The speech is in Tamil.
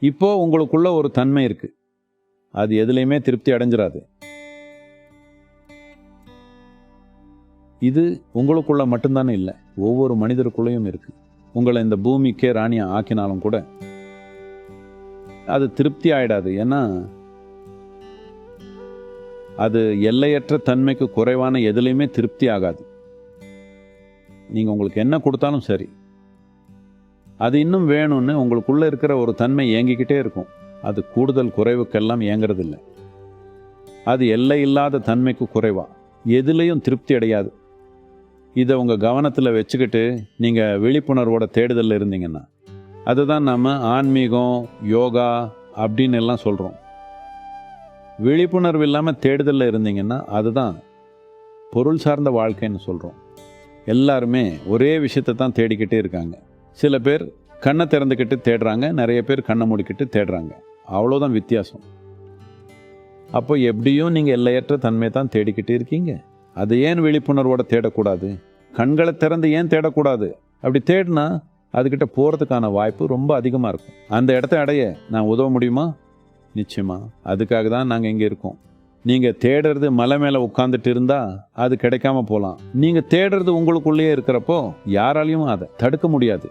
இப்போ உங்களுக்குள்ள ஒரு தன்மை இருக்கு, அது எதுலையுமே திருப்தி அடைஞ்சிராது. இது உங்களுக்குள்ள மட்டும்தானே இல்லை, ஒவ்வொரு மனிதருக்குள்ளேயும் இருக்கு. உங்களை இந்த பூமிக்கே ராணியா ஆக்கினாலும் கூட அது திருப்தி ஆயிடாது. ஏன்னா அது எல்லையற்ற தன்மைக்கு குறைவான எதுலையுமே திருப்தி ஆகாது. நீங்கள் உங்களுக்கு என்ன கொடுத்தாலும் சரி, அது இன்னும் வேணும்னு உங்களுக்குள்ள இருக்கிற ஒரு தன்மை ஏங்கிக்கிட்டே இருக்கும். அது கூடுதல் குறைவுக்கெல்லாம் ஏங்கிறது இல்லை. அது எல்லை இல்லாத தன்மைக்கு குறைவா எதுலேயும் திருப்தி அடையாது. இதை உங்கள் கவனத்தில் வச்சுக்கிட்டு நீங்கள் விழிப்புணர்வோட தேடுதலில் இருந்தீங்கன்னா, அதுதான் நம்ம ஆன்மீகம், யோகா அப்படின்னு எல்லாம் சொல்கிறோம். விழிப்புணர்வு இல்லாமல் தேடுதலில் இருந்தீங்கன்னா அதுதான் பொருள் சார்ந்த வாழ்க்கைன்னு சொல்கிறோம். எல்லாருமே ஒரே விஷயத்தை தான் தேடிக்கிட்டே இருக்காங்க. சில பேர் கண்ணை திறந்துக்கிட்டு தேடுறாங்க, நிறைய பேர் கண்ணை மூடிக்கிட்டு தேடுறாங்க. அவ்வளோதான் வித்தியாசம். அப்போ எப்படியும் நீங்கள் எல்லையற்ற தன்மை தான் தேடிக்கிட்டு இருக்கீங்க. அது ஏன் விழிப்புணர்வோட தேடக்கூடாது? கண்களை திறந்து ஏன் தேடக்கூடாது? அப்படி தேடினா அதுக்கிட்ட போகிறதுக்கான வாய்ப்பு ரொம்ப அதிகமாக இருக்கும். அந்த இடத்த அடைய நான் உதவ முடியுமா? நிச்சயமா. அதுக்காக தான் நாங்கள் இங்கே இருக்கோம். நீங்கள் தேடுறது மலை மேலே உட்காந்துட்டு இருந்தால் அது கிடைக்காம போகலாம். நீங்கள் தேடுறது உங்களுக்குள்ளேயே இருக்கிறப்போ யாராலையும் அதை தடுக்க முடியாது.